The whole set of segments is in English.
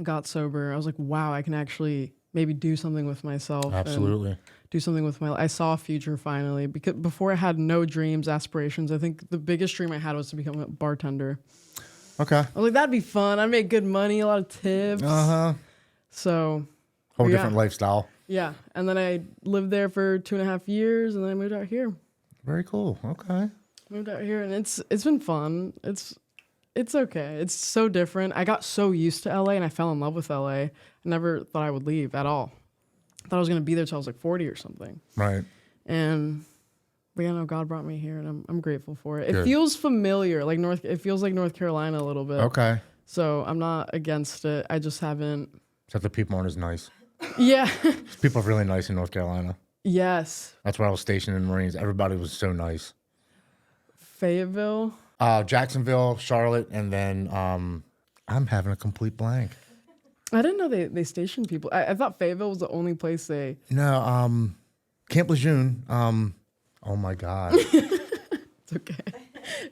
got sober, I was like, wow, I can actually maybe do something with myself. Absolutely. Do something with my life. I saw a future finally, because before I had no dreams, aspirations. I think the biggest dream I had was to become a bartender. Okay. I was like, that'd be fun. I'd make good money, a lot of tips. So Whole different lifestyle. Yeah. And then I lived there for 2.5 years, and then I moved out here. Very cool. Okay. Moved out here, and it's been fun. It's okay. It's so different. I got so used to LA, and I fell in love with LA. I never thought I would leave at all. I thought I was going to be there till I was like 40 or something. Right. But yeah, no, God brought me here, and I'm grateful for it. Good. It feels familiar, it feels like North Carolina a little bit. Okay. So I'm not against it. I just haven't. Except the people aren't as nice. Yeah. People are really nice in North Carolina. Yes. That's where I was stationed in the Marines. Everybody was so nice. Fayetteville. Jacksonville, Charlotte, and then I'm having a complete blank. I didn't know they stationed people. I thought Fayetteville was the only place they... No, Camp Lejeune. Oh, my God. It's okay.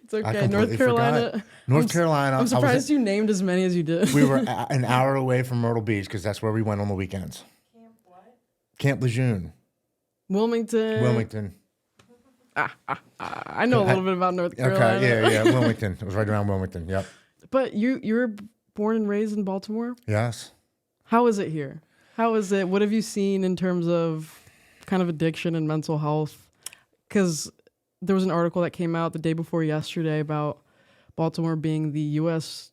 It's okay. North Carolina. Carolina. I'm surprised you named as many as you did. We were an hour away from Myrtle Beach because that's where we went on the weekends. Camp what? Camp Lejeune. Wilmington. I know a little bit about North Carolina. Okay, yeah. Wilmington. It was right around Wilmington. Yep. But you were born and raised in Baltimore? Yes. How is it here? How is it? What have you seen in terms of kind of addiction and mental health? Because there was an article that came out the day before yesterday about Baltimore being the U.S.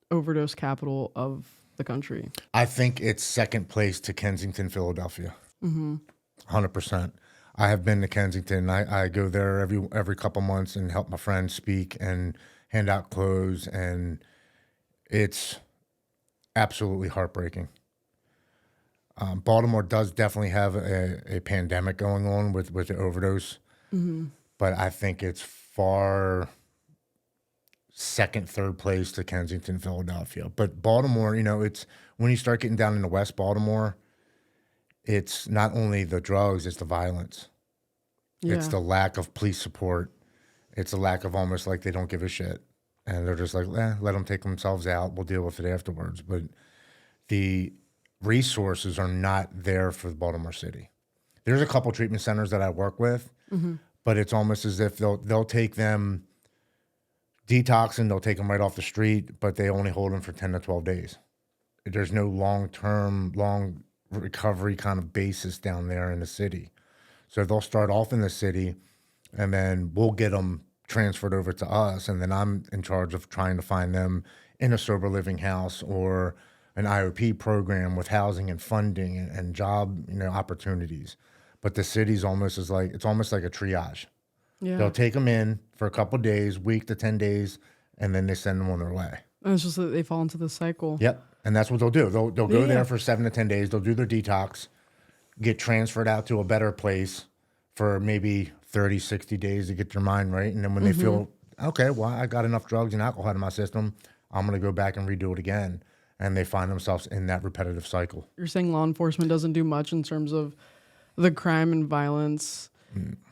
overdose capital of the country. I think it's second place to Kensington, Philadelphia. 100%. I have been to Kensington. I go there every couple months and help my friends speak and hand out clothes, and it's absolutely heartbreaking. Baltimore does definitely have a pandemic going on with the overdose, but I think it's far second, third place to Kensington, Philadelphia. But Baltimore, it's when you start getting down into West Baltimore, it's not only the drugs, it's the violence. Yeah. It's the lack of police support. It's a lack of almost like they don't give a shit. And they're just like, let them take themselves out. We'll deal with it afterwards. But the resources are not there for Baltimore City. There's a couple treatment centers that I work with, but it's almost as if they'll take them detoxing, they'll take them right off the street, but they only hold them for 10 to 12 days. There's no long-term, long recovery kind of basis down there in the city. So they'll start off in the city, and then we'll get them transferred over to us, and then I'm in charge of trying to find them in a sober living house or an IOP program with housing and funding and job opportunities. But the city's almost like a triage. Yeah. They'll take them in for a couple of days, week to 10 days, and then they send them on their way. And it's just that they fall into the cycle. Yep. And that's what they'll do. They'll go there for 7 to 10 days. They'll do their detox, get transferred out to a better place for maybe 30, 60 days to get their mind right. And then when they feel, okay, well, I got enough drugs and alcohol in my system, I'm going to go back and redo it again. And they find themselves in that repetitive cycle. You're saying law enforcement doesn't do much in terms of the crime and violence.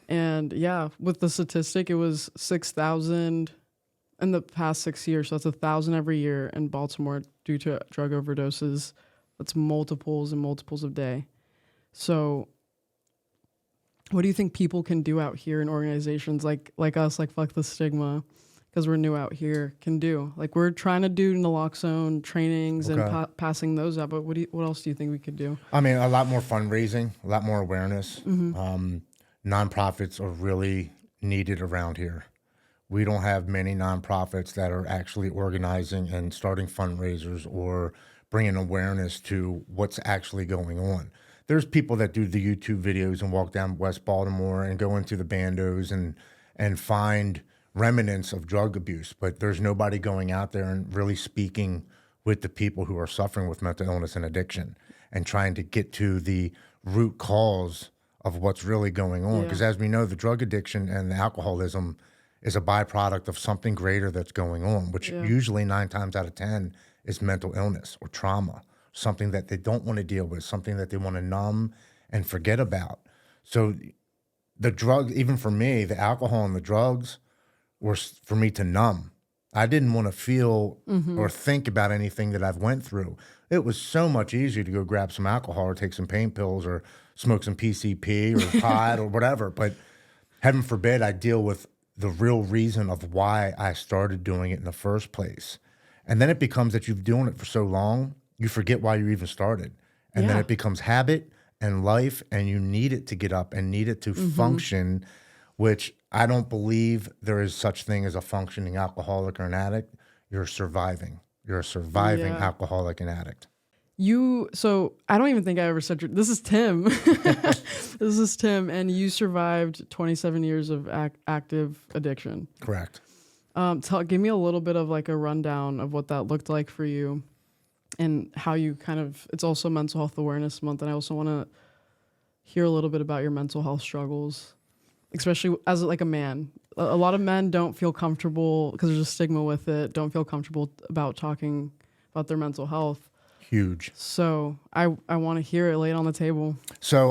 And yeah, with the statistic, it was 6,000 in the past 6 years. So that's 1,000 every year in Baltimore due to drug overdoses. That's multiples and multiples a day. So what do you think people can do out here in organizations like us, like Fuck the Stigma, because we're new out here, can do? Like, we're trying to do naloxone trainings and passing those out, but what else do you think we could do? I mean, a lot more fundraising, a lot more awareness. Nonprofits are really needed around here. We don't have many nonprofits that are actually organizing and starting fundraisers or bringing awareness to what's actually going on. There's people that do the YouTube videos and walk down West Baltimore and go into the bandos and find remnants of drug abuse, but there's nobody going out there and really speaking with the people who are suffering with mental illness and addiction and trying to get to the root cause of what's really going on. Because as we know, the drug addiction and the alcoholism is a byproduct of something greater that's going on, which usually 9 times out of 10 is mental illness or trauma, something that they don't want to deal with, something that they want to numb and forget about. So the drugs, even for me, the alcohol and the drugs were for me to numb. I didn't want to feel or think about anything that I've went through. It was so much easier to go grab some alcohol or take some pain pills or smoke some PCP or pot or whatever. But heaven forbid I deal with the real reason of why I started doing it in the first place. And then it becomes that you've been doing it for so long, you forget why you even started. And then Yeah. it becomes habit and life, and you need it to get up and need it to function, which I don't believe there is such thing as a functioning alcoholic or an addict. You're surviving. You're a surviving Yeah. alcoholic and addict. So I don't even think I ever said this is Tim. This is Tim, and you survived 27 years of active addiction. Correct. Give me a little bit of like a rundown of what that looked like for you, and how you it's also Mental Health Awareness Month, and I also want to hear a little bit about your mental health struggles, especially as like a man. A lot of men don't feel comfortable because there's a stigma with it, don't feel comfortable about talking about their mental health. Huge. So I want to hear it laid on the table. So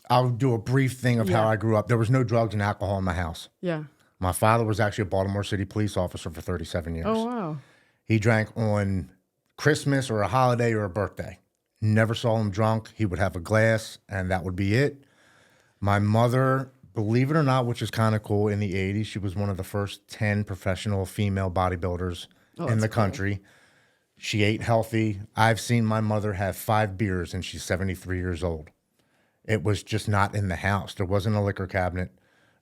I'll do a brief thing of how I grew up. There was no drugs and alcohol in my house. Yeah. My father was actually a Baltimore City police officer for 37 years. Oh, wow. He drank on Christmas or a holiday or a birthday. Never saw him drunk. He would have a glass, and that would be it. My mother, believe it or not, which is kind of cool, in the 80s, she was one of the first 10 professional female bodybuilders in the country. She ate healthy. I've seen my mother have 5 beers, and she's 73 years old. It was just not in the house. There wasn't a liquor cabinet.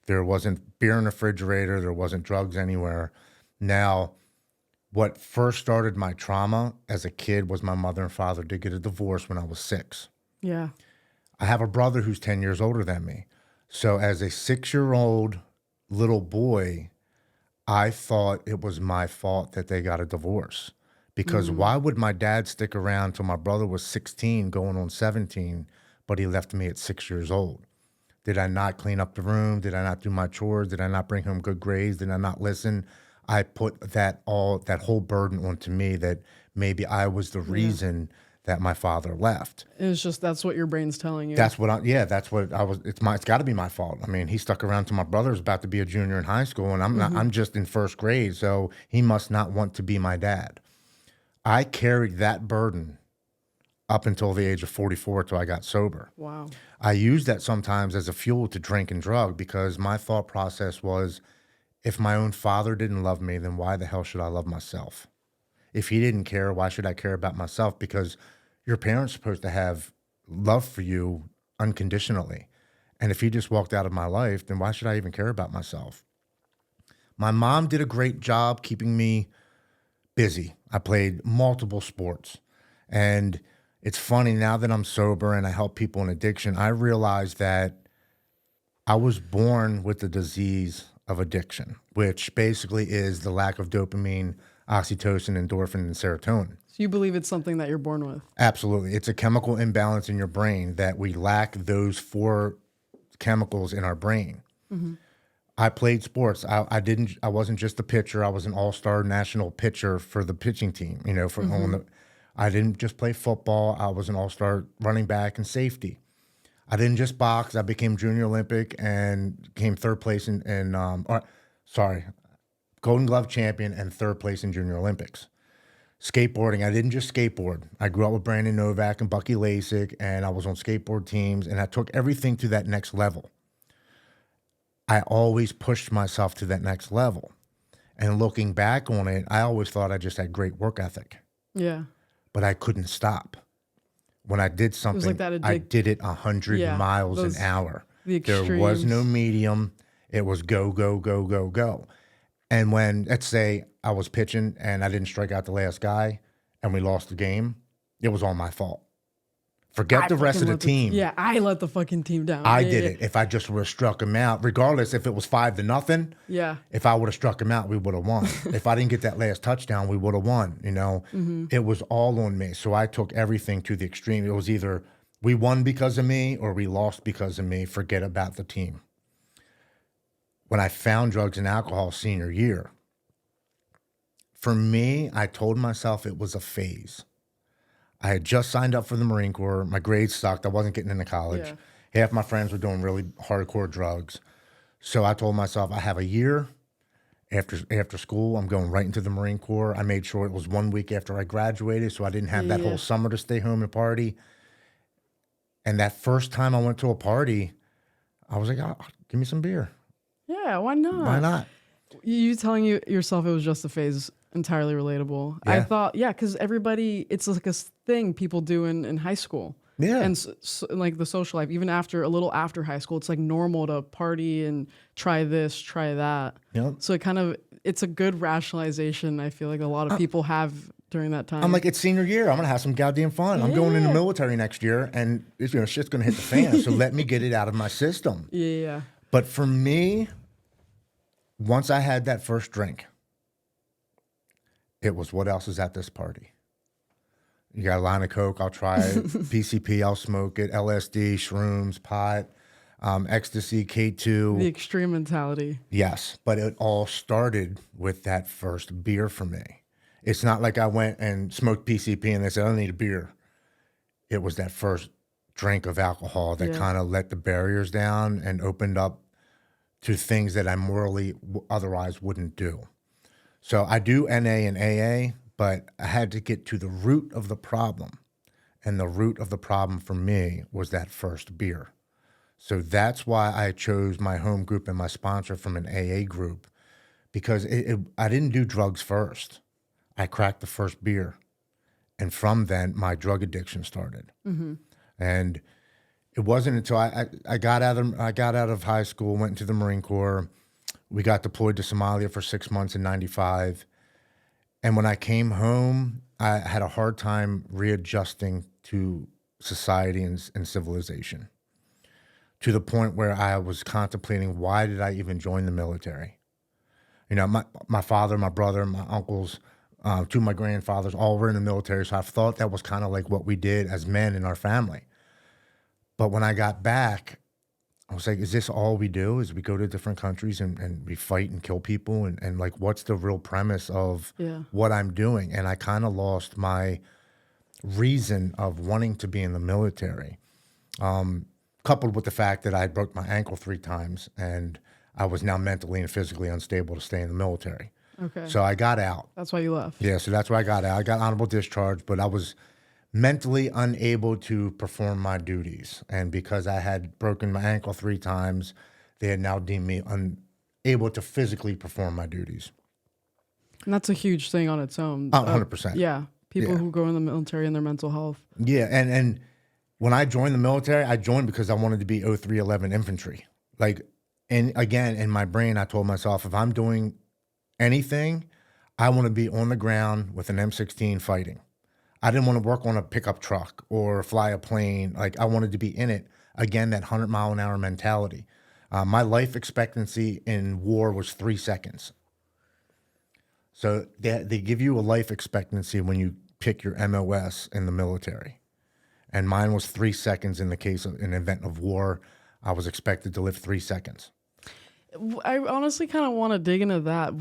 There wasn't beer in the refrigerator. There wasn't drugs anywhere. Now, what first started my trauma as a kid was my mother and father did get a divorce when I was 6. Yeah. I have a brother who's 10 years older than me. So as a 6-year-old little boy, I thought it was my fault that they got a divorce. Because why would my dad stick around till my brother was 16 going on 17, but he left me at 6 years old? Did I not clean up the room? Did I not do my chores? Did I not bring home good grades? Did I not listen? I put that whole burden onto me that maybe I was the reason that my father left. It's just, that's what your brain's telling you. That's what I was. It's got to be my fault. I mean, he stuck around till my brother was about to be a junior in high school, and I'm just in first grade, so he must not want to be my dad. I carried that burden up until the age of 44 till I got sober. Wow. I used that sometimes as a fuel to drink and drug because my thought process was, if my own father didn't love me, then why the hell should I love myself? If he didn't care, why should I care about myself? Because your parents are supposed to have love for you unconditionally. And if he just walked out of my life, then why should I even care about myself? My mom did a great job keeping me busy. I played multiple sports. And it's funny, now that I'm sober and I help people in addiction, I realize that I was born with the disease of addiction, which basically is the lack of dopamine, oxytocin, endorphin, and serotonin. So you believe it's something that you're born with? Absolutely. It's a chemical imbalance in your brain that we lack those 4 chemicals in our brain. I played sports. I wasn't just a pitcher. I was an all-star national pitcher for the pitching team, I didn't just play football. I was an all-star running back and safety. I didn't just box. I became junior Olympic and came 3rd place Golden Glove champion and 3rd place in junior Olympics. Skateboarding, I didn't just skateboard. I grew up with Brandon Novak and Bucky Lasik, and I was on skateboard teams, and I took everything to that next level. I always pushed myself to that next level. And looking back on it, I always thought I just had great work ethic. Yeah. But I couldn't stop. When I did something, like that I did it 100 miles an hour. There was no medium. It was go, go, go, go, go. And when, let's say, I was pitching and I didn't strike out the last guy and we lost the game, it was all my fault. Forget the rest of the team. I let the fucking team down. I did it. If I just would have struck him out, regardless if it was 5-0. Yeah. If I would have struck him out, we would have won. If I didn't get that last touchdown, we would have won. It was all on me. So I took everything to the extreme. It was either we won because of me or we lost because of me. Forget about the team. When I found drugs and alcohol senior year, for me, I told myself it was a phase. I had just signed up for the Marine Corps. My grades sucked. I wasn't getting into college. Yeah. Half my friends were doing really hardcore drugs. So I told myself I have a year, After school, I'm going right into the Marine Corps. I made sure it was 1 week after I graduated, so I didn't have that whole summer to stay home and party. And that first time I went to a party, I was like, oh, give me some beer. Yeah, why not? Why not? You telling yourself it was just a phase, entirely relatable. Yeah. I thought, because everybody, it's like a thing people do in high school. Yeah. And like the social life, even a little after high school, it's like normal to party and try this, try that. Yep. So it's a good rationalization. I feel like a lot of people have during that time. I'm like, it's senior year. I'm going to have some goddamn fun. I'm going in the military next year, and shit's going to hit the fan. So let me get it out of my system. Yeah. But for me, once I had that first drink, it was, what else is at this party? You got a line of Coke, I'll try it. PCP, I'll smoke it. LSD, shrooms, pot, ecstasy, K2. The extreme mentality. Yes, but it all started with that first beer for me. It's not like I went and smoked PCP and they said, I don't need a beer. It was that first drink of alcohol that kind of let the barriers down and opened up to things that I morally otherwise wouldn't do. So I do NA and AA, but I had to get to the root of the problem. And the root of the problem for me was that first beer. So that's why I chose my home group and my sponsor from an AA group, because I didn't do drugs first. I cracked the first beer. And from then, my drug addiction started. Mm-hmm. And it wasn't until I got out of high school, went into the Marine Corps. We got deployed to Somalia for 6 months in '95. And when I came home, I had a hard time readjusting to society and civilization, to the point where I was contemplating, why did I even join the military? You know, my father, my brother, my uncles, two of my grandfathers, all were in the military. So I thought that was kind of like what we did as men in our family. But when I got back, I was like, is this all we do? Is we go to different countries and we fight and kill people? And like, what's the real premise of what I'm doing? And I kind of lost my reason of wanting to be in the military, coupled with the fact that I broke my ankle 3 times and I was now mentally and physically unstable to stay in the military. Okay. So I got out. That's why you left. Yeah, so that's why I got out. I got honorable discharge, but I was mentally unable to perform my duties. And because I had broken my ankle 3 times, they had now deemed me unable to physically perform my duties. And that's a huge thing on its own. 100%. Yeah. People who go in the military and their mental health. Yeah, and when I joined the military, I joined because I wanted to be 0311 infantry. Like, and again, in my brain, I told myself, if I'm doing anything, I want to be on the ground with an M16 fighting. I didn't want to work on a pickup truck or fly a plane. Like, I wanted to be in it. Again, that 100-mile-an-hour mentality. My life expectancy in war was 3 seconds. So they give you a life expectancy when you pick your MOS in the military. And mine was 3 seconds in the case of an event of war. I was expected to live 3 seconds. I honestly kind of want to dig into that.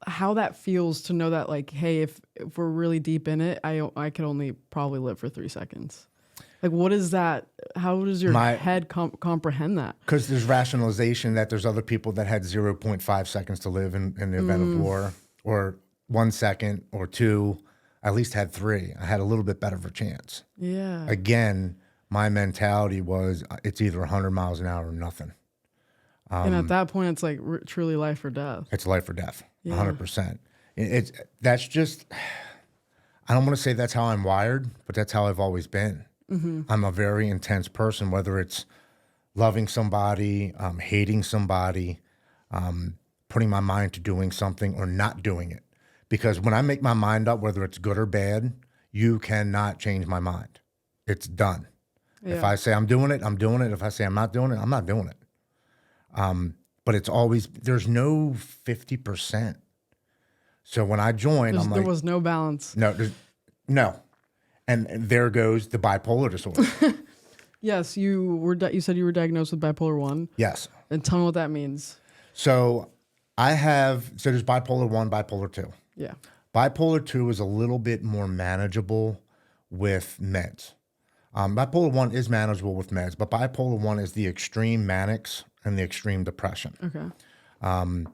How that feels to know that, like, hey, if we're really deep in it, I could only probably live for 3 seconds. Like, what is that? How does your head comprehend that? Because there's rationalization that there's other people that had 0.5 seconds to live in the event of war, or 1 second or 2. I at least had 3. I had a little bit better of a chance. Yeah. Again, my mentality was it's either 100 miles an hour or nothing. And at that point, it's like truly life or death. It's life or death, 100%. That's just, I don't want to say that's how I'm wired, but that's how I've always been. Mm-hmm. I'm a very intense person, whether it's loving somebody, hating somebody, putting my mind to doing something or not doing it. Because when I make my mind up, whether it's good or bad, you cannot change my mind. It's done. Yeah. If I say I'm doing it, I'm doing it. If I say I'm not doing it, I'm not doing it. But it's always, there's no 50%. So when I joined, I'm like, there was no balance. No. And there goes the bipolar disorder. Yes, you said you were diagnosed with bipolar 1. Yes. And tell me what that means. So there's bipolar 1, bipolar 2. Yeah. Bipolar 2 is a little bit more manageable with meds. Bipolar 1 is manageable with meds, but bipolar 1 is the extreme manics and the extreme depression. Okay. A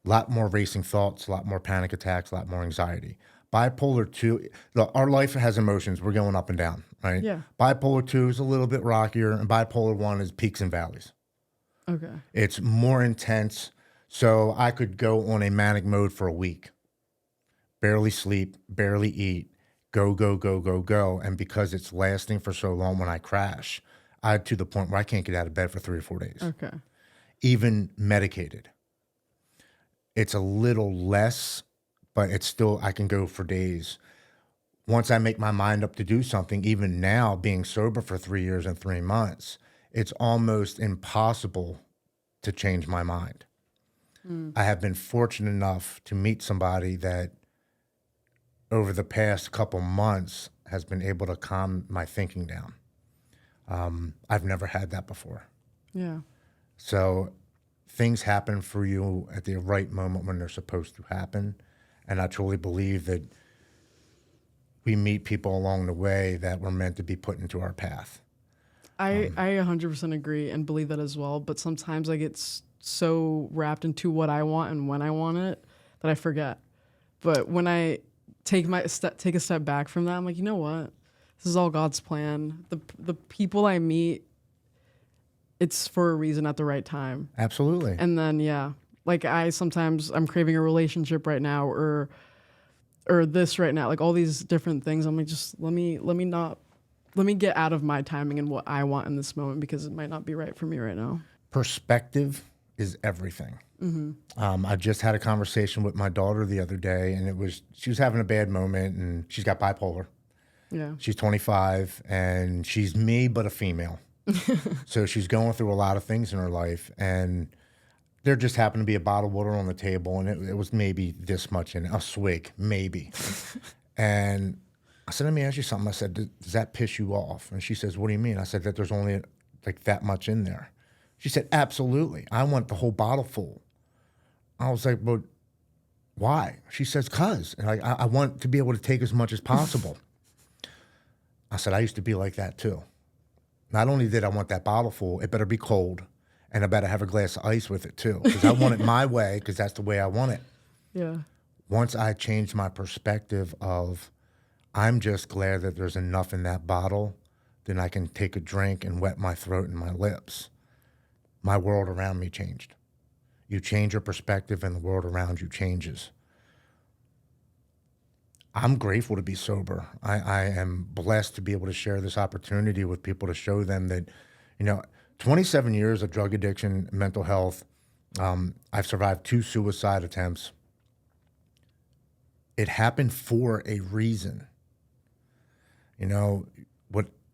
lot more racing thoughts, a lot more panic attacks, a lot more anxiety. Bipolar 2, look, our life has emotions. We're going up and down, right? Yeah. Bipolar 2 is a little bit rockier, and bipolar 1 is peaks and valleys. Okay. It's more intense. So I could go on a manic mode for a week, barely sleep, barely eat, go, go, go, go, go. And because it's lasting for so long, when I crash, I'm to the point where I can't get out of bed for 3 or 4 days, Okay. even medicated. It's a little less, but it's still, I can go for days. Once I make my mind up to do something, even now being sober for 3 years and 3 months, it's almost impossible to change my mind. I have been fortunate enough to meet somebody that over the past couple months has been able to calm my thinking down. I've never had that before. Yeah. So things happen for you at the right moment when they're supposed to happen. And I truly believe that we meet people along the way that were meant to be put into our path. I 100% agree and believe that as well. But sometimes I get so wrapped into what I want and when I want it that I forget. But when I take a step back from that, I'm like, you know what? This is all God's plan. The people I meet, it's for a reason at the right time. Absolutely. And then like I'm craving a relationship right now or this right now, like all these different things. I'm like, just let me get out of my timing and what I want in this moment because it might not be right for me right now. Perspective is everything. I just had a conversation with my daughter the other day, and she was having a bad moment, and she's got bipolar. Yeah. She's 25, and she's me, but a female. So she's going through a lot of things in her life, and there just happened to be a bottle of water on the table, and it was maybe this much in it, a swig, maybe. And I said, let me ask you something. I said, does that piss you off? And she says, what do you mean? I said, that there's only like that much in there. She said, absolutely. I want the whole bottle full. I was like, but why? She says, cause. And I want to be able to take as much as possible. I said, I used to be like that too. Not only did I want that bottle full, it better be cold, and I better have a glass of ice with it too, because I want it my way, because that's the way I want it. Yeah. Once I changed my perspective of, I'm just glad that there's enough in that bottle, then I can take a drink and wet my throat and my lips. My world around me changed. You change your perspective and the world around you changes. I'm grateful to be sober. I am blessed to be able to share this opportunity with people to show them that, 27 years of drug addiction, mental health. I've survived 2 suicide attempts. It happened for a reason.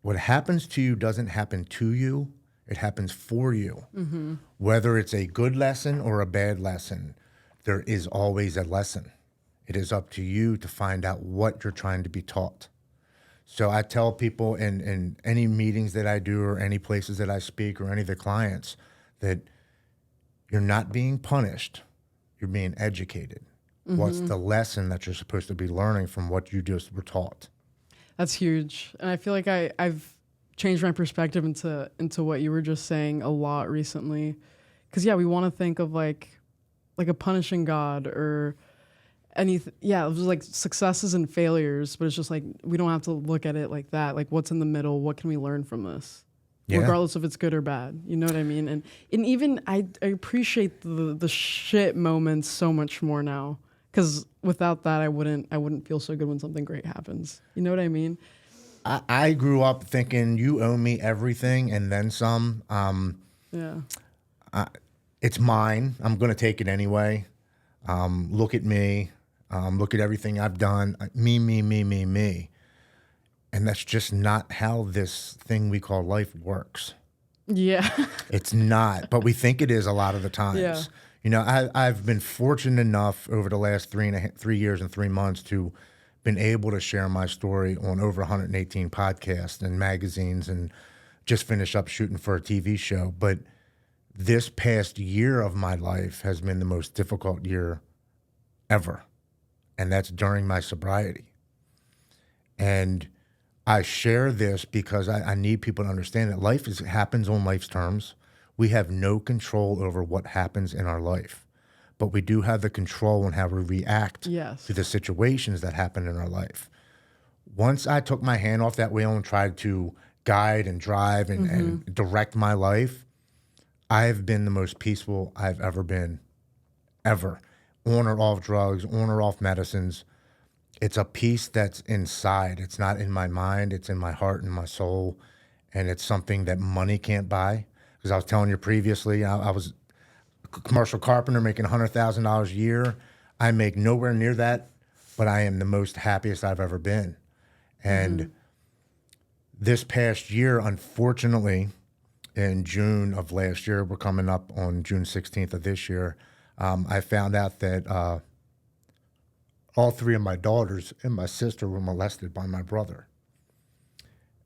What happens to you doesn't happen to you. It happens for you. Mm-hmm. Whether it's a good lesson or a bad lesson, there is always a lesson. It is up to you to find out what you're trying to be taught. So I tell people in any meetings that I do or any places that I speak or any of the clients that you're not being punished, you're being educated. Mm-hmm. What's the lesson that you're supposed to be learning from what you just were taught? That's huge. And I feel like I've changed my perspective into what you were just saying a lot recently. Because, we want to think of like a punishing God or anything. Yeah, it was like successes and failures, but it's just like we don't have to look at it like that. Like, what's in the middle? What can we learn from this? Yeah. Regardless if it's good or bad. You know what I mean? And even I appreciate the shit moments so much more now. Because without that, I wouldn't feel so good when something great happens. You know what I mean? I grew up thinking you owe me everything and then some. It's mine. I'm going to take it anyway. Look at me. Look at everything I've done. Me. And that's just not how this thing we call life works. Yeah. It's not, but we think it is a lot of the times. Yeah. I've been fortunate enough over the last 3 years and 3 months to been able to share my story on over 118 podcasts and magazines and just finished up shooting for a TV show. But this past year of my life has been the most difficult year ever. And that's during my sobriety. And I share this because I need people to understand that happens on life's terms. We have no control over what happens in our life. but we do have the control on how we react Yes. to the situations that happen in our life. Once I took my hand off that wheel and tried to guide and drive and direct my life, I've been the most peaceful I've ever been, ever. On or off drugs, on or off medicines. It's a peace that's inside. It's not in my mind. It's in my heart and my soul. And it's something that money can't buy. Because I was telling you previously, I was a commercial carpenter making $100,000 a year. I make nowhere near that, but I am the most happiest I've ever been. And this past year, unfortunately, in June of last year, we're coming up on June 16th of this year, I found out that all three of my daughters and my sister were molested by my brother.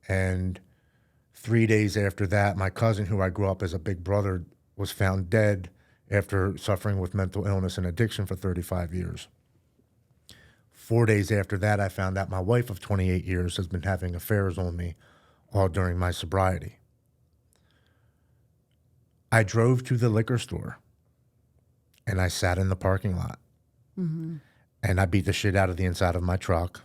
And 3 days after that, my cousin, who I grew up as a big brother, was found dead after suffering with mental illness and addiction for 35 years. 4 days after that, I found out my wife of 28 years has been having affairs on me all during my sobriety. I drove to the liquor store and I sat in the parking lot and I beat the shit out of the inside of my truck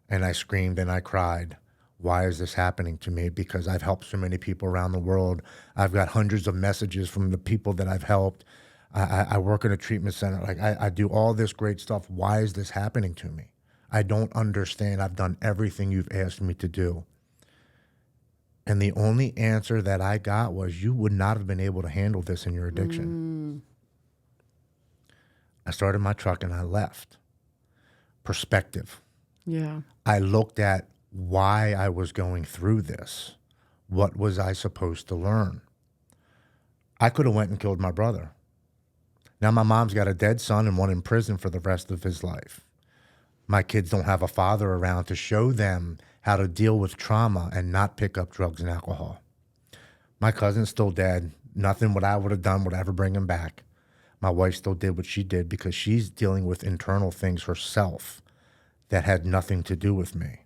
and I screamed and I cried. Why is this happening to me? Because I've helped so many people around the world. I've got hundreds of messages from the people that I've helped. I work in a treatment center. Like I do all this great stuff. Why is this happening to me? I don't understand. I've done everything you've asked me to do. And the only answer that I got was, you would not have been able to handle this in your addiction. I started my truck and I left. Perspective. Yeah. I looked at why I was going through this. What was I supposed to learn? I could have went and killed my brother. Now my mom's got a dead son and one in prison for the rest of his life. My kids don't have a father around to show them how to deal with trauma and not pick up drugs and alcohol. My cousin's still dead. Nothing what I would have done would ever bring him back. My wife still did what she did because she's dealing with internal things herself that had nothing to do with me.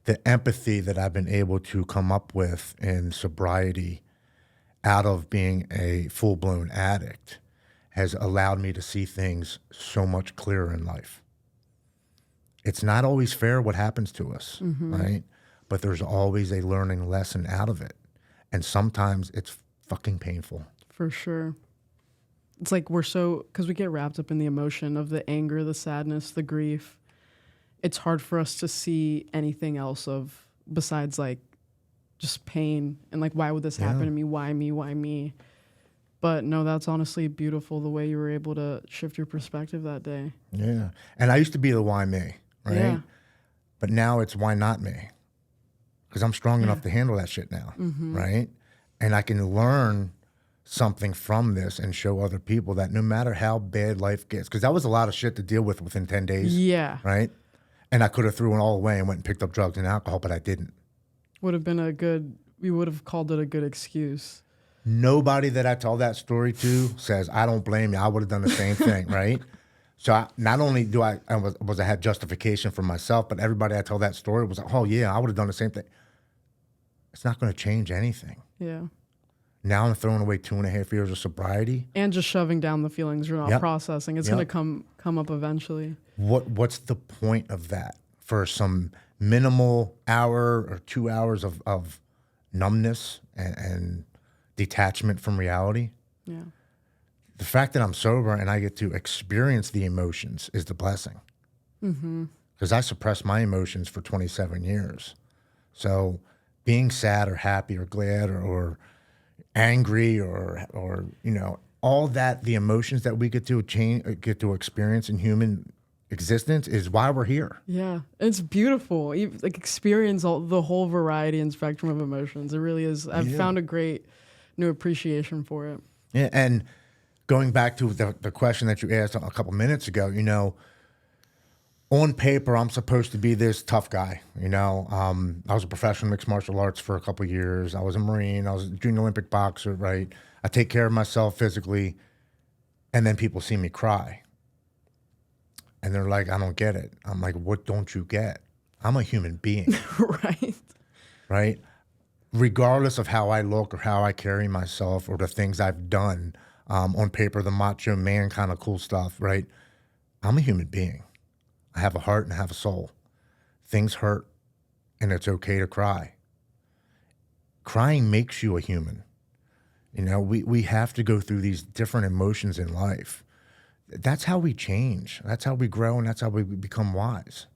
The empathy that I've been able to come up with in sobriety out of being a full-blown addict has allowed me to see things so much clearer in life. It's not always fair what happens to us, right? But there's always a learning lesson out of it. And sometimes it's fucking painful. For sure. It's like because we get wrapped up in the emotion of the anger, the sadness, the grief. It's hard for us to see anything else besides like just pain and like, why would this happen to me? Why me? Why me? But no, that's honestly beautiful the way you were able to shift your perspective that day. Yeah. And I used to be the why me, right? Yeah. But now it's why not me? Because I'm strong enough to handle that shit now, right? And I can learn something from this and show other people that no matter how bad life gets, because that was a lot of shit to deal with within 10 days. Yeah. Right? And I could have threw it all away and went and picked up drugs and alcohol, but I didn't. Would have been we would have called it a good excuse. Nobody that I tell that story to says, I don't blame you. I would have done the same thing, right? So not only do I had justification for myself, but everybody I tell that story was like, oh yeah, I would have done the same thing. It's not going to change anything. Yeah. Now I'm throwing away 2.5 years of sobriety. And just shoving down the feelings you're not processing. It's going to come up eventually. What's the point of that? For some minimal hour or 2 hours of numbness and detachment from reality? Yeah. The fact that I'm sober and I get to experience the emotions is the blessing. Because I suppressed my emotions for 27 years. So being sad or happy or glad or angry or you know, all that, the emotions that we get to experience in human existence is why we're here. Yeah, it's beautiful. You like experience the whole variety and spectrum of emotions. It really is. I've found a great new appreciation for it. Yeah, and going back to the question that you asked a couple minutes ago, you know, on paper, I'm supposed to be this tough guy. You know, I was a professional mixed martial arts for a couple of years. I was a Marine. I was a junior Olympic boxer, right? I take care of myself physically, and then people see me cry. And they're like, I don't get it. I'm like, what don't you get? I'm a human being. Right. Right? Regardless of how I look or how I carry myself or the things I've done, on paper, the macho man kind of cool stuff, right? I'm a human being. I have a heart and I have a soul. Things hurt, and it's okay to cry. Crying makes you a human. You know, we have to go through these different emotions in life. That's how we change. That's how we grow, and that's how we become wise.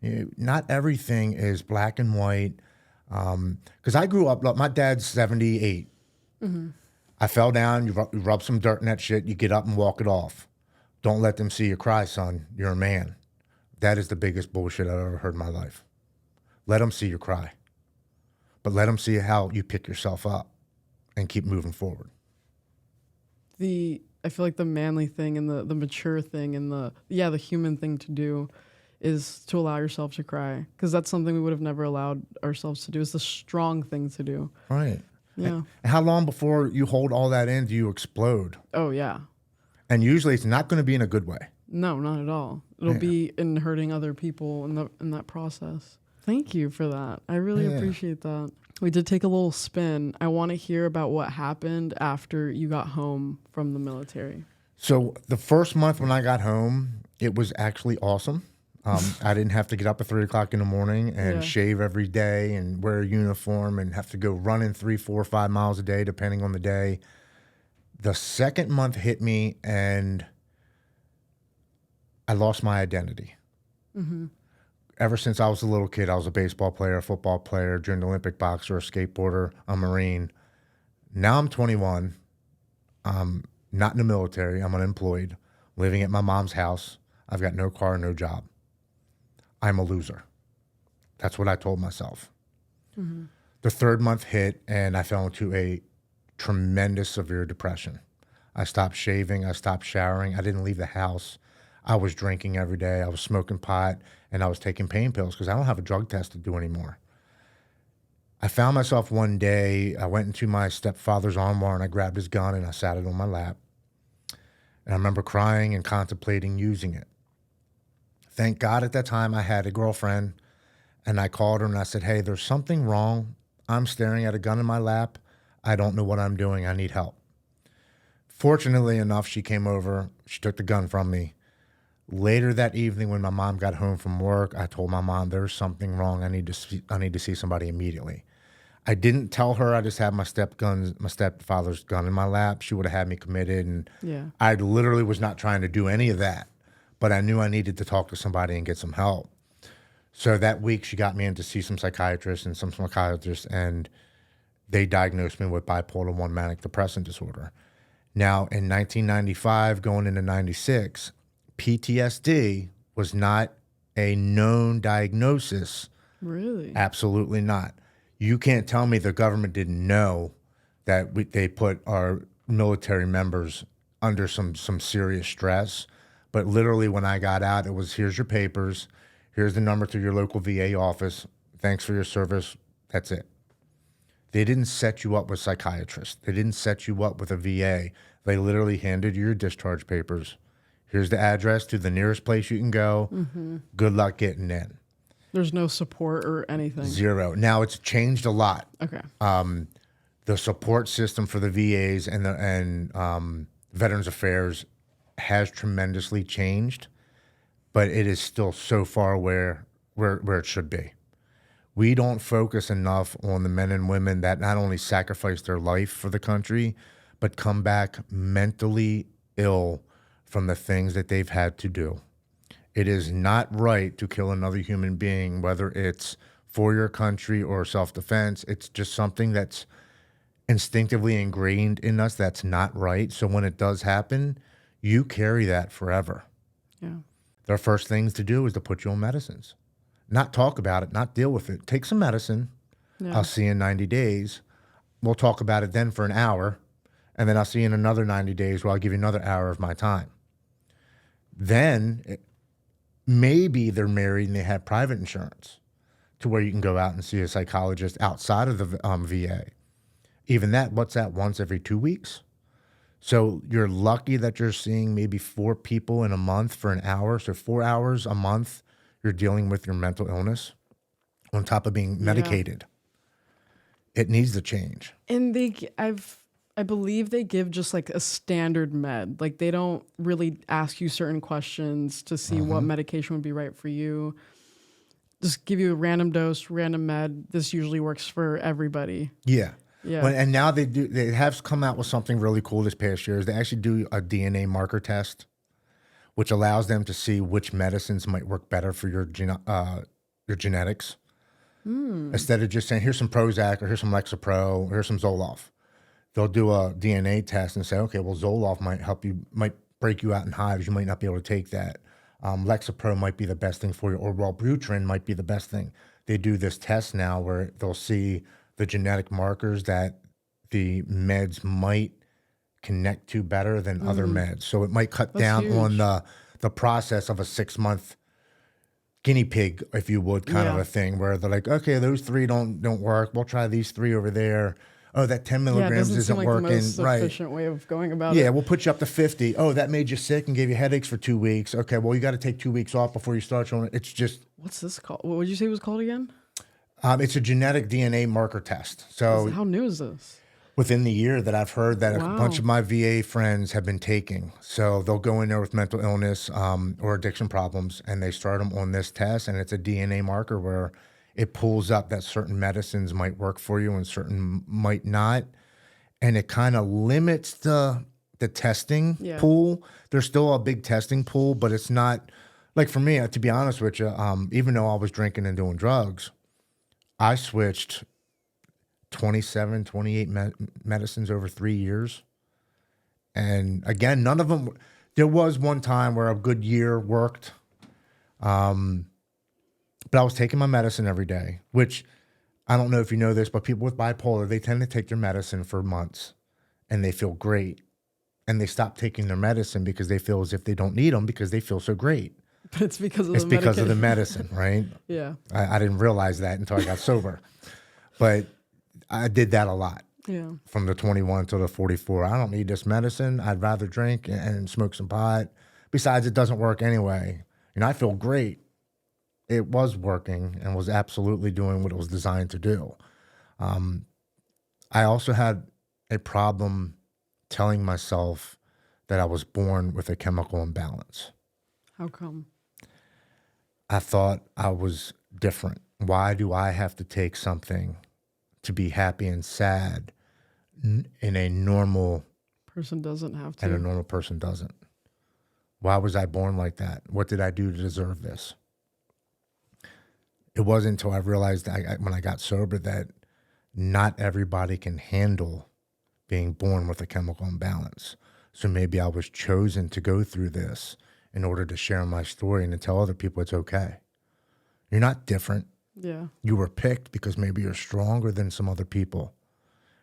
You know, not everything is black and white. Because I grew up, my dad's 78. I fell down, you rub some dirt in that shit, you get up and walk it off. Don't let them see you cry, son. You're a man. That is the biggest bullshit I've ever heard in my life. Let them see you cry. But let them see how you pick yourself up and keep moving forward. I feel like the manly thing and the mature thing and the human thing to do is to allow yourself to cry, because that's something we would have never allowed ourselves to do. It's the strong thing to do. Right. Yeah. And how long before you hold all that in do you explode? Oh, yeah. And usually it's not going to be in a good way. No, not at all. It'll be in hurting other people in that process. Thank you for that. I really appreciate that. We did take a little spin. I want to hear about what happened after you got home from the military. So the first month when I got home, it was actually awesome. I didn't have to get up at 3 o'clock in the morning and shave every day and wear a uniform and have to go running 3, 4, 5 miles a day, depending on the day. The second month hit me and I lost my identity. Ever since I was a little kid, I was a baseball player, a football player, junior Olympic boxer, a skateboarder, a Marine. Now I'm 21. I'm not in the military. I'm unemployed, living at my mom's house. I've got no car, no job. I'm a loser. That's what I told myself. The third month hit and I fell into a tremendous severe depression. I stopped shaving. I stopped showering. I didn't leave the house. I was drinking every day. I was smoking pot and I was taking pain pills because I don't have a drug test to do anymore. I found myself one day, I went into my stepfather's armoire and I grabbed his gun and I sat it on my lap. And I remember crying and contemplating using it. Thank God at that time I had a girlfriend and I called her and I said, hey, there's something wrong. I'm staring at a gun in my lap. I don't know what I'm doing. I need help. Fortunately enough, she came over. She took the gun from me. Later that evening when my mom got home from work, I told my mom, there's something wrong. I need to see somebody immediately. I didn't tell her I just had my stepfather's gun in my lap. She would have had me committed. And I literally was not trying to do any of that. But I knew I needed to talk to somebody and get some help. So that week, she got me in to see some psychiatrists and some psychiatrists, and they diagnosed me with bipolar 1 manic depressive disorder. Now, in 1995, going into 96, PTSD was not a known diagnosis. Really? Absolutely not. You can't tell me the government didn't know that they put our military members under some serious stress. But literally when I got out, it was, here's your papers. Here's the number to your local VA office. Thanks for your service. That's it. They didn't set you up with psychiatrists. They didn't set you up with a VA. They literally handed you your discharge papers. Here's the address to the nearest place you can go. Good luck getting in. There's no support or anything. Zero. Now it's changed a lot. Okay. The support system for the VAs and Veterans Affairs has tremendously changed, but it is still so far where it should be. We don't focus enough on the men and women that not only sacrifice their life for the country, but come back mentally ill from the things that they've had to do. It is not right to kill another human being, whether it's for your country or self-defense. It's just something that's instinctively ingrained in us that's not right. So when it does happen, you carry that forever. Yeah. Their first things to do is to put you on medicines. Not talk about it, not deal with it. Take some medicine. Yeah. I'll see you in 90 days. We'll talk about it then for an hour. And then I'll see you in another 90 days where I'll give you another hour of my time. Then maybe they're married and they have private insurance to where you can go out and see a psychologist outside of the VA. Even that, what's that, once every 2 weeks? So you're lucky that you're seeing maybe 4 people in a month for an hour. So 4 hours a month, you're dealing with your mental illness on top of being medicated. It needs to change. And I've I believe they give just like a standard med. Like they don't really ask you certain questions to see what medication would be right for you. Just give you a random dose, random med. This usually works for everybody. Yeah. Yeah. Well, and now they have come out with something really cool this past year is they actually do a DNA marker test, which allows them to see which medicines might work better for your genetics. Instead of just saying, here's some Prozac or here's some Lexapro or here's some Zoloft. They'll do a DNA test and say, okay, well, Zoloft might help you, might break you out in hives. You might not be able to take that. Lexapro might be the best thing for you, or Wellbutrin might be the best thing. They do this test now where they'll see the genetic markers that the meds might connect to better than other meds. So it might cut down huge. on the process of a 6-month guinea pig, if you would, kind of a thing where they're like, okay, those 3 don't work. We'll try these 3 over there. Oh, that 10 milligrams isn't like working. The most right. efficient way of going about it. Yeah, we'll put you up to 50. Oh, that made you sick and gave you headaches for 2 weeks. Okay, well, you got to take 2 weeks off before you start showing it. It's just... What's this called? What would you say it was called again? It's a genetic DNA marker test. So How new is this? within the year that I've heard that a Wow. bunch of my VA friends have been taking. So they'll go in there with mental illness or addiction problems, and they start them on this test, and it's a DNA marker where it pulls up that certain medicines might work for you and certain might not. And it kind of limits the testing pool. There's still a big testing pool, but it's not, like for me, to be honest with you, even though I was drinking and doing drugs, I switched 27, 28 medicines over 3 years. And again, none of them, there was one time where a good year worked. But I was taking my medicine every day, which I don't know if you know this, but people with bipolar, they tend to take their medicine for months and they feel great. And they stop taking their medicine because they feel as if they don't need them because they feel so great. But it's because of It's because of the medicine, right? Yeah. I didn't realize that until I got sober. But I did that a lot. Yeah. From the 21 to the 44. I don't need this medicine. I'd rather drink and smoke some pot. Besides, it doesn't work anyway. And I feel great. It was working and was absolutely doing what it was designed to do. I also had a problem telling myself that I was born with a chemical imbalance. How come? I thought I was different. Why do I have to take something to be happy and sad in a normal Person doesn't have to. and a normal person doesn't? Why was I born like that? What did I do to deserve this? It wasn't until I realized when I got sober that not everybody can handle being born with a chemical imbalance. So maybe I was chosen to go through this in order to share my story and to tell other people it's okay. You're not different. Yeah. You were picked because maybe you're stronger than some other people.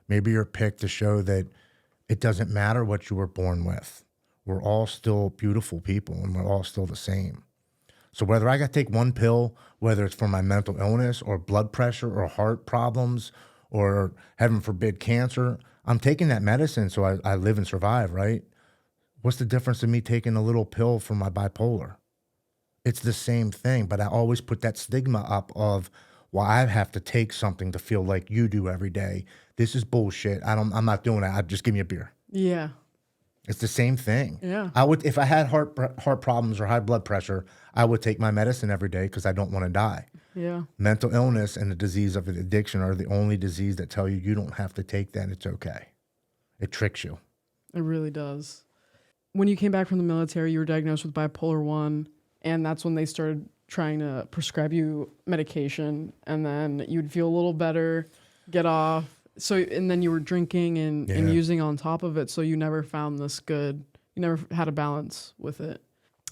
Maybe you're picked to show that it doesn't matter what you were born with. We're all still beautiful people and we're all still the same. So whether I got to take one pill, whether it's for my mental illness or blood pressure or heart problems or heaven forbid cancer, I'm taking that medicine so I live and survive, right? What's the difference in me taking a little pill for my bipolar? It's the same thing, but I always put that stigma up of, well, I have to take something to feel like you do every day. This is bullshit. I'm not doing that. Just give me a beer. Yeah. It's the same thing. Yeah. I would, if I had heart problems or high blood pressure, I would take my medicine every day because I don't want to die. Yeah. Mental illness and the disease of addiction are the only disease that tell you you don't have to take that. It's okay. It tricks you. It really does. When you came back from the military, you were diagnosed with bipolar 1, and that's when they started trying to prescribe you medication, and then you'd feel a little better, get off. So, and then you were drinking and using on top of it, so you never found this good. You never had a balance with it.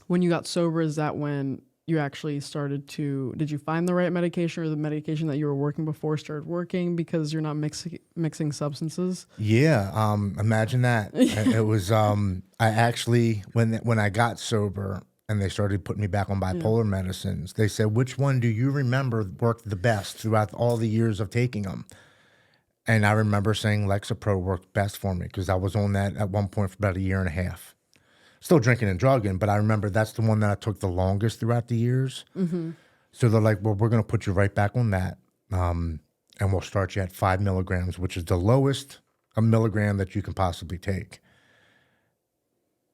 When you got sober, is that when you actually started to, did you find the right medication, or the medication that you were working before started working because you're not mixing substances? Yeah, imagine that. It was, I actually, when I got sober and they started putting me back on bipolar medicines, they said, which one do you remember worked the best throughout all the years of taking them? And I remember saying Lexapro worked best for me because I was on that at one point for about 1.5 years. Still drinking and drugging, but I remember that's the one that I took the longest throughout the years. Mm-hmm. So they're like, well, we're going to put you right back on that. And we'll start you at 5 milligrams, which is the lowest a milligram that you can possibly take.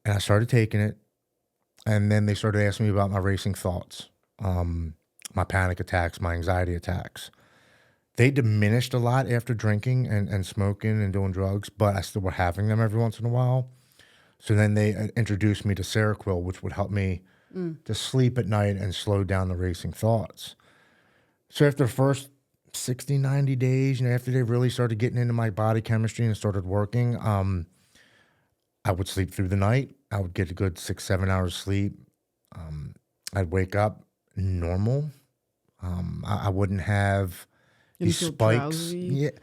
And I started taking it. And then they started asking me about my racing thoughts, my panic attacks, my anxiety attacks. They diminished a lot after drinking and smoking and doing drugs, but I still were having them every once in a while. So then they introduced me to Seroquel, which would help me to sleep at night and slow down the racing thoughts. So after the first 60, 90 days, after they really started getting into my body chemistry and started working, I would sleep through the night. I would get a good 6, 7 hours sleep. I'd wake up normal. I wouldn't have these spikes. Drowsy? Yeah. Did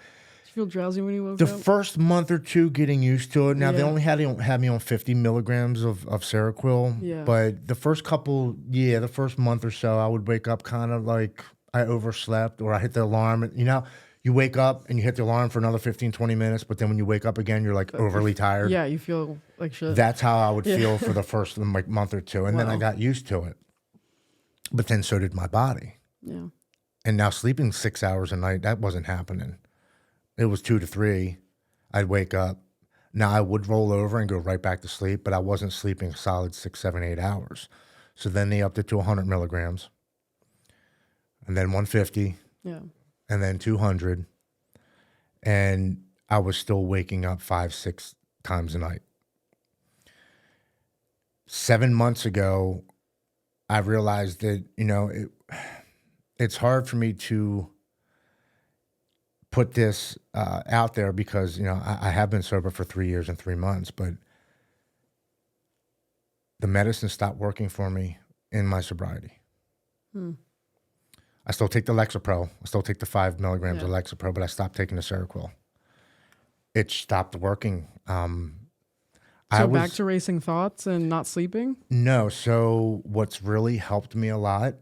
you feel drowsy when you woke The up? first month or two getting used to it. Now, they only had me on 50 milligrams of Seroquel. Yeah. But the first the first month or so, I would wake up kind of like I overslept or I hit the alarm. And, you wake up and you hit the alarm for another 15, 20 minutes, but then when you wake up again, you're like overly tired. Yeah, you feel like shit. That's how I would feel for the first month or two. And then I got used to it. But then so did my body. Yeah. And now sleeping 6 hours a night, that wasn't happening. It was 2 to 3. I'd wake up. Now I would roll over and go right back to sleep, but I wasn't sleeping a solid 6, 7, 8 hours. So then they upped it to 100 milligrams. And then 150. Yeah. And then 200. And I was still waking up 5, 6 times a night. 7 months ago, I realized that, it's hard for me to put this out there because, I have been sober for 3 years and 3 months, but the medicine stopped working for me in my sobriety. I still take the Lexapro. I still take the 5 milligrams of Lexapro, but I stopped taking the Seroquel. It stopped working. Back to racing thoughts and not sleeping? No. So what's really helped me a lot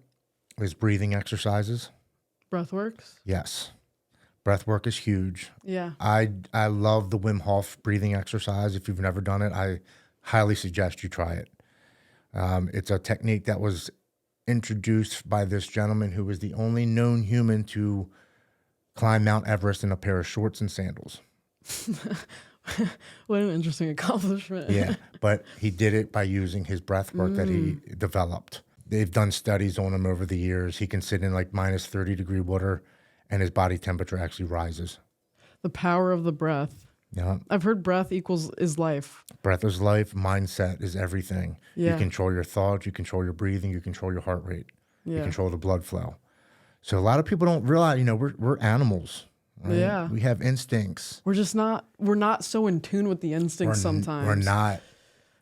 is breathing exercises. Breath works? Yes. Breath work is huge. Yeah. I love the Wim Hof breathing exercise. If you've never done it, I highly suggest you try it. It's a technique that was introduced by this gentleman who was the only known human to climb Mount Everest in a pair of shorts and sandals. What an interesting accomplishment. Yeah, but he did it by using his breath work that he developed. They've done studies on him over the years. He can sit in like minus 30-degree water and his body temperature actually rises. The power of the breath. Yeah. I've heard breath is life. Breath is life. Mindset is everything. Yeah. You control your thoughts. You control your breathing. You control your heart rate. Yeah. You control the blood flow. So a lot of people don't realize, we're animals. Right? Yeah. We have instincts. We're not so in tune with the instincts sometimes. We're not.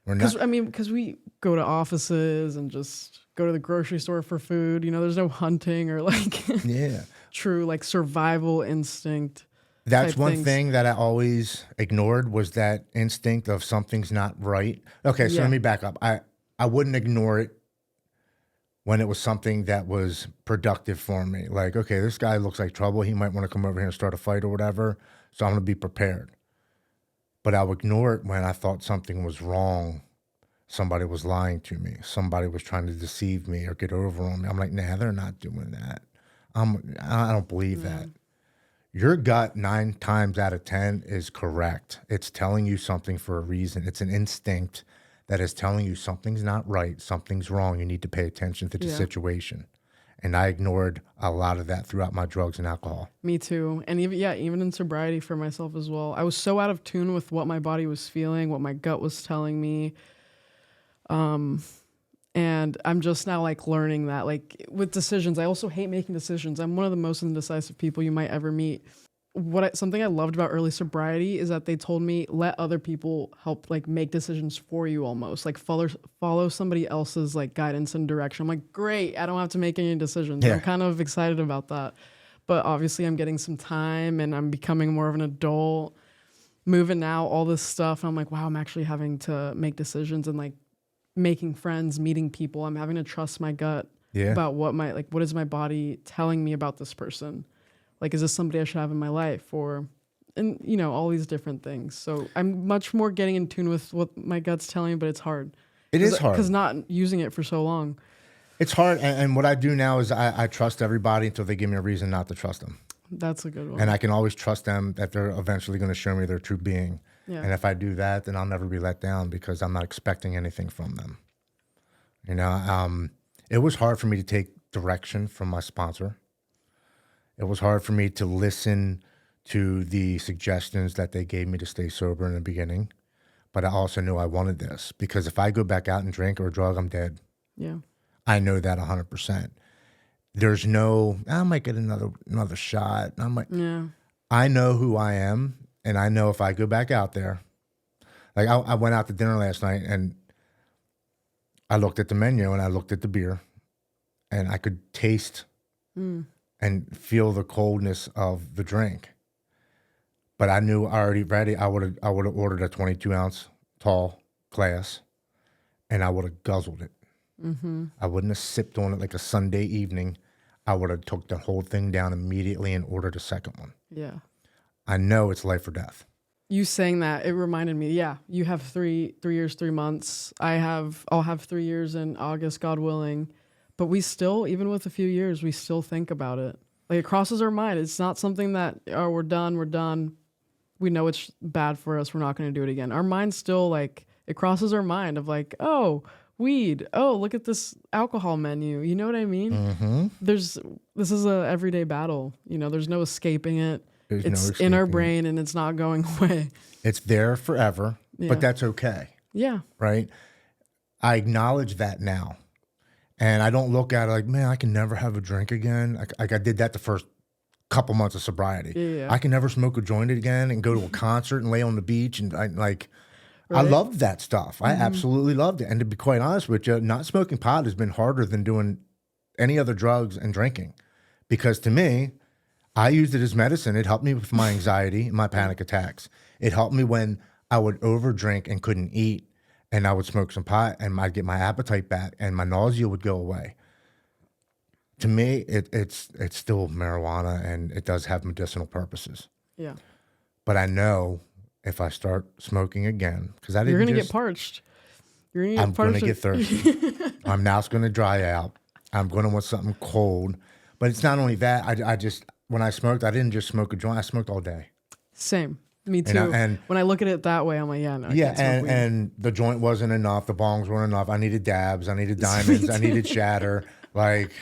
Because we go to offices and just go to the grocery store for food. There's no hunting or true survival instinct. That's one thing that I always ignored was that instinct of something's not right. Okay, so let me back up. I wouldn't ignore it when it was something that was productive for me. Like, okay, this guy looks like trouble. He might want to come over here and start a fight or whatever. So I'm going to be prepared. But I would ignore it when I thought something was wrong. Somebody was lying to me. Somebody was trying to deceive me or get over on me. I'm like, nah, they're not doing that. I don't believe that. Your gut 9 times out of 10 is correct. It's telling you something for a reason. It's an instinct that is telling you something's not right, something's wrong. You need to pay attention to the situation. And I ignored a lot of that throughout my drugs and alcohol. Me too. And even in sobriety for myself as well. I was so out of tune with what my body was feeling, what my gut was telling me. And I'm just now learning that with decisions, I also hate making decisions. I'm one of the most indecisive people you might ever meet. Something I loved about early sobriety is that they told me, let other people help make decisions for you almost follow somebody else's guidance and direction. I'm like, great. I don't have to make any decisions. Yeah. I'm kind of excited about that. But obviously I'm getting some time and I'm becoming more of an adult, moving out, all this stuff. And I'm like, wow, I'm actually having to make decisions and making friends, meeting people. I'm having to trust my gut about what is my body telling me about this person? Is this somebody I should have in my life? And all these different things. So I'm much more getting in tune with what my gut's telling me, but it's hard. It is hard. Because not using it for so long. It's hard. And what I do now is I trust everybody until they give me a reason not to trust them. That's a good one. And I can always trust them that they're eventually going to show me their true being. Yeah. And if I do that, then I'll never be let down because I'm not expecting anything from them. You know, it was hard for me to take direction from my sponsor. It was hard for me to listen to the suggestions that they gave me to stay sober in the beginning. But I also knew I wanted this because if I go back out and drink or drug, I'm dead. Yeah. I know that 100%. There's no, I might get another shot. Yeah. I know who I am, and I know if I go back out there, like I went out to dinner last night and I looked at the menu and I looked at the beer and I could taste and feel the coldness of the drink. But I knew already ready. I would have ordered a 22-ounce tall glass and I would have guzzled it. I wouldn't have sipped on it like a Sunday evening. I would have took the whole thing down immediately and ordered a second one. Yeah. I know it's life or death. You saying that, it reminded me, yeah, you have 3 years, 3 months. I'll have 3 years in August, God willing. But we still, even with a few years, we still think about it. Like, it crosses our mind. It's not something that, oh, we're done. We know it's bad for us. We're not going to do it again. Our mind still, like, it crosses our mind of like, oh, weed. Oh, look at this alcohol menu. You know what I mean? Mm-hmm. This is a everyday battle. You know, there's no escaping it. There's It's no in escaping our it. brain and it's not going away. It's there forever, Yeah. but that's okay, Yeah. right? I acknowledge that now. And I don't look at it like, man, I can never have a drink again. Like I did that the first couple months of sobriety. Yeah. I can never smoke a joint again and go to a concert and lay on the beach. And I Right. loved that stuff. I absolutely loved it. And to be quite honest with you, not smoking pot has been harder than doing any other drugs and drinking. Because to me, I used it as medicine. It helped me with my anxiety and my panic attacks. It helped me when I would overdrink and couldn't eat, and I would smoke some pot, and I'd get my appetite back, and my nausea would go away. To me, it's still marijuana, and it does have medicinal purposes. Yeah. But I know if I start smoking again, because You're going to get parched. You're going to I'm get going parched. to get thirsty. My mouth's going to dry out. I'm going to want something cold. But it's not only that. I just, when I smoked, I didn't just smoke a joint. I smoked all day. Same. Me too. And when I look at it that way, I'm like, yeah, no. I can't smoke weed. and the joint wasn't enough. The bongs weren't enough. I needed dabs. I needed diamonds. I needed shatter. Like,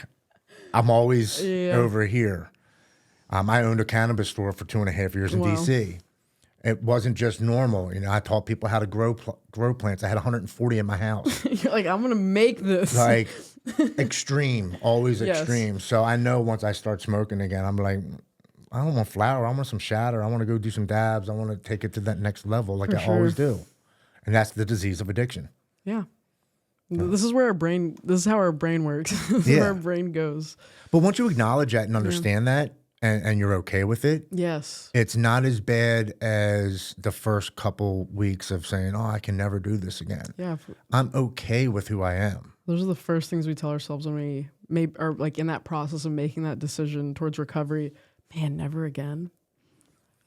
I'm always over here. I owned a cannabis store for 2.5 years in D.C. It wasn't just normal. You know, I taught people how to grow plants. I had 140 in my house. You're like, I'm going to make this. Like, extreme, always Yes. extreme. So I know once I start smoking again, I'm like, I don't want flour. I want some shatter. I want to go do some dabs. I want to take it to that next level like I always do. And that's the disease of addiction. Yeah. This is how our brain works. This is where our brain goes. But once you acknowledge that and understand that, and you're okay with it, Yes. it's not as bad as the first couple weeks of saying, oh, I can never do this again. Yeah. I'm okay with who I am. Those are the first things we tell ourselves when we are like in that process of making that decision towards recovery. Man, never again.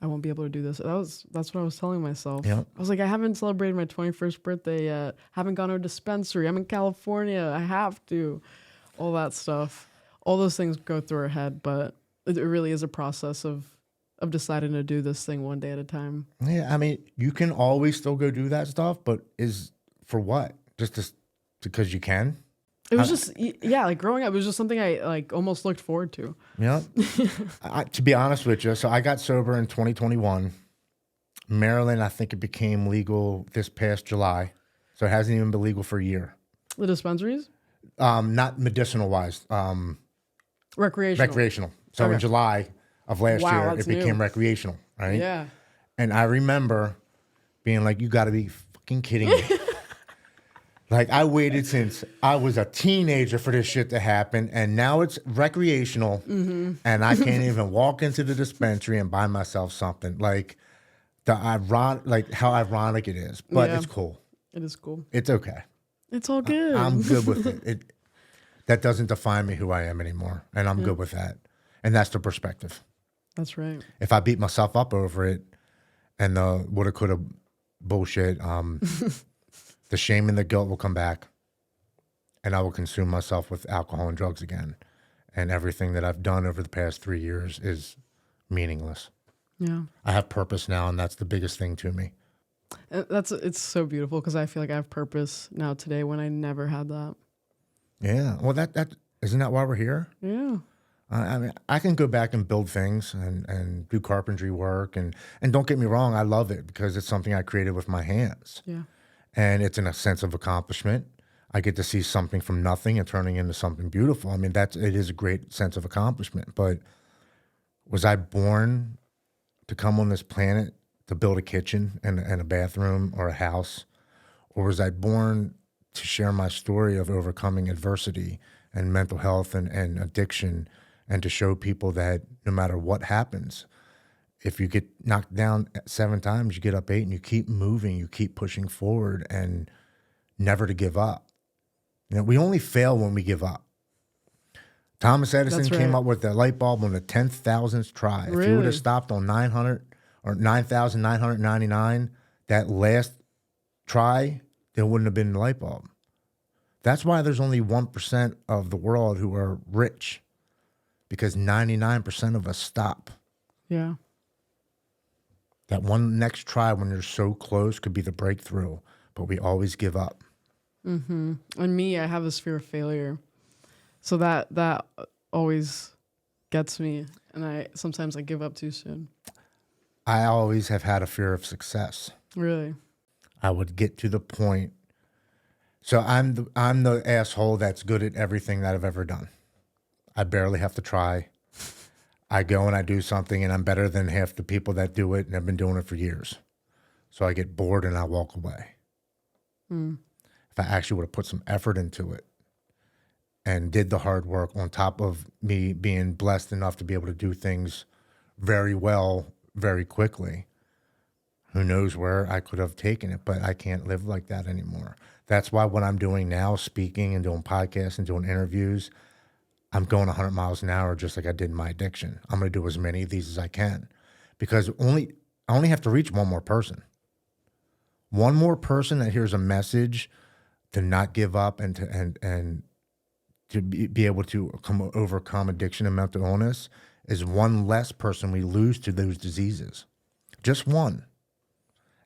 I won't be able to do this. That's what I was telling myself. Yep. I was like, I haven't celebrated my 21st birthday yet. Haven't gone to a dispensary. I'm in California. I have to. All that stuff. All those things go through our head, but it really is a process of deciding to do this thing one day at a time. Yeah, I mean, you can always still go do that stuff, but is for what? Just because you can? It was like growing up, it was just something I like almost looked forward to. Yeah. To be honest with you, so I got sober in 2021. Maryland, I think it became legal this past July. So it hasn't even been legal for a year. The dispensaries? Not medicinal wise. Recreational. So in July of last year, it became recreational, right? Yeah. And I remember being like, you got to be fucking kidding me. Like, I waited since I was a teenager for this shit to happen, and now it's recreational, and I can't even walk into the dispensary and buy myself something. Like, how ironic it is, but it's cool. It is cool. It's okay. It's all good. I'm good with it. That doesn't define me who I am anymore, and I'm good with that. And that's the perspective. That's right. If I beat myself up over it, and the woulda, coulda bullshit, the shame and the guilt will come back, and I will consume myself with alcohol and drugs again. And everything that I've done over the past 3 years is meaningless. Yeah. I have purpose now, and that's the biggest thing to me. It's so beautiful because I feel like I have purpose now today when I never had that. Yeah. Well, that isn't that why we're here? Yeah. I mean, I can go back and build things and do carpentry work, and don't get me wrong, I love it because it's something I created with my hands, Yeah. and it's in a sense of accomplishment. I get to see something from nothing and turning into something beautiful. I mean, it is a great sense of accomplishment. But was I born to come on this planet to build a kitchen and a bathroom or a house, or was I born to share my story of overcoming adversity and mental health and addiction, and to show people that no matter what happens, if you get knocked down 7 times, you get up 8 and you keep moving, you keep pushing forward, and never to give up. You know, we only fail when we give up. Thomas Edison That's came right. up with the light bulb on the 10,000th try. If he would Really? have stopped on 900 or 9,999, that last try, there wouldn't have been a light bulb. That's why there's only 1% of the world who are rich, because 99% of us stop. Yeah. That one next try when you're so close could be the breakthrough, but we always give up. Mm-hmm. And me, I have this fear of failure. So that always gets me. And sometimes I give up too soon. I always have had a fear of success. Really? I would get to the point. So I'm the asshole that's good at everything that I've ever done. I barely have to try. I go and I do something, and I'm better than half the people that do it, and have been doing it for years. So I get bored and I walk away. If I actually would have put some effort into it and did the hard work on top of me being blessed enough to be able to do things very well, very quickly, who knows where I could have taken it, but I can't live like that anymore. That's why what I'm doing now, speaking and doing podcasts and doing interviews, I'm going 100 miles an hour just like I did in my addiction. I'm going to do as many of these as I can, because I only have to reach one more person. One more person that hears a message to not give up and to be able to overcome addiction and mental illness is one less person we lose to those diseases. Just one.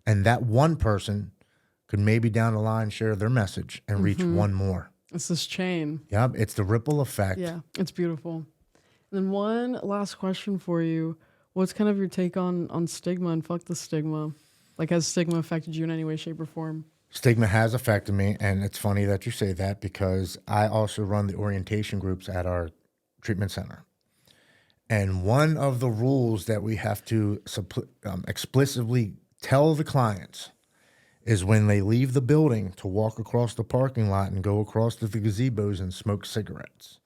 And that one person could maybe down the line share their message and reach one more. It's this chain. Yep, it's the ripple effect. Yeah, it's beautiful. And then one last question for you. What's kind of your take on stigma and fuck the stigma? Like, has stigma affected you in any way, shape, or form? Stigma has affected me, and it's funny that you say that because I also run the orientation groups at our treatment center. And one of the rules that we have to explicitly tell the clients is when they leave the building to walk across the parking lot and go across to the gazebos and smoke cigarettes.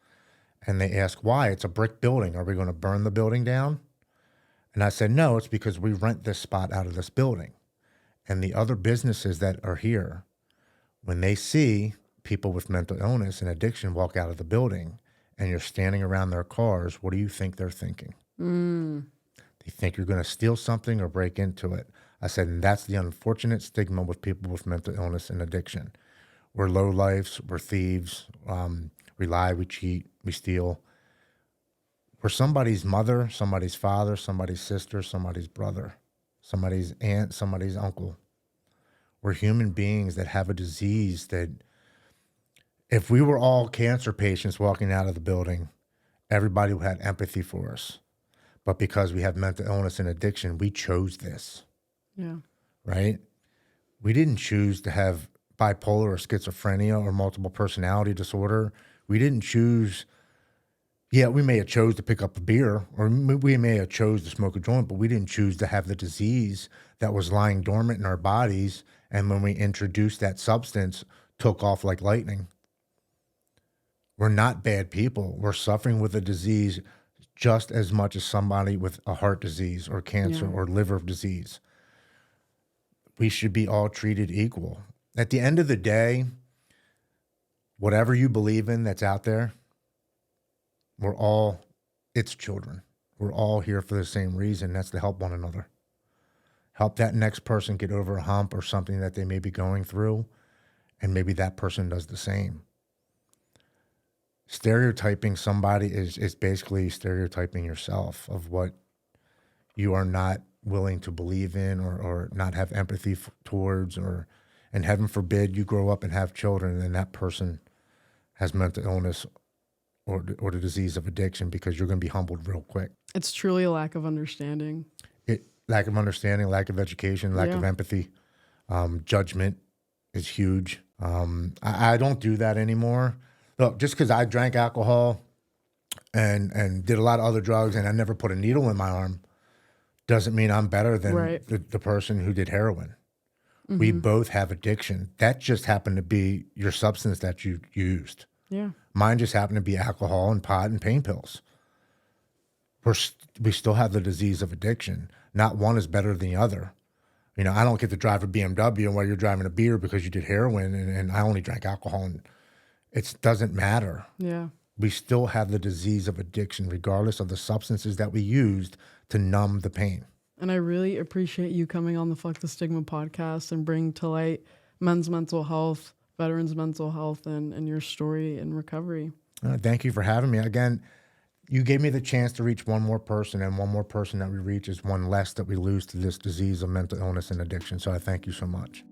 And they ask why. It's a brick building. Are we going to burn the building down? And I said, no, it's because we rent this spot out of this building. And the other businesses that are here, when they see people with mental illness and addiction walk out of the building and you're standing around their cars, what do you think they're thinking? They think you're going to steal something or break into it. I said, and that's the unfortunate stigma with people with mental illness and addiction. We're lowlifes, we're thieves, we lie, we cheat, we steal. We're somebody's mother, somebody's father, somebody's sister, somebody's brother, somebody's aunt, somebody's uncle. We're human beings that have a disease that if we were all cancer patients walking out of the building, everybody would have empathy for us. But because we have mental illness and addiction, we chose this. Yeah. Right? We didn't choose to have bipolar or schizophrenia or multiple personality disorder. We didn't choose, we may have chose to pick up a beer or we may have chose to smoke a joint, but we didn't choose to have the disease that was lying dormant in our bodies. And when we introduced that substance, took off like lightning. We're not bad people. We're suffering with a disease just as much as somebody with a heart disease or cancer or liver disease. We should be all treated equal. At the end of the day, whatever you believe in that's out there, we're all its children. We're all here for the same reason. That's to help one another. Help that next person get over a hump or something that they may be going through, and maybe that person does the same. Stereotyping somebody is basically stereotyping yourself of what you are not willing to believe in or not have empathy towards, and heaven forbid you grow up and have children and that person has mental illness or the disease of addiction, because you're going to be humbled real quick. It's truly a lack of understanding. Lack of understanding, lack of education, lack of empathy, judgment is huge. I don't do that anymore. Look, just because I drank alcohol and did a lot of other drugs and I never put a needle in my arm doesn't mean I'm better than the person who did heroin. Mm-hmm. We both have addiction. That just happened to be your substance that you used. Yeah. Mine just happened to be alcohol and pot and pain pills. We still have the disease of addiction. Not one is better than the other. You know, I don't get to drive a BMW while you're driving a beer because you did heroin and I only drank alcohol. And it doesn't matter. Yeah. We still have the disease of addiction regardless of the substances that we used to numb the pain. And I really appreciate you coming on the Fuck the Stigma podcast and bringing to light men's mental health, veterans' mental health, and your story in recovery. Thank you for having me. Again, you gave me the chance to reach one more person, and one more person that we reach is one less that we lose to this disease of mental illness and addiction. So I thank you so much.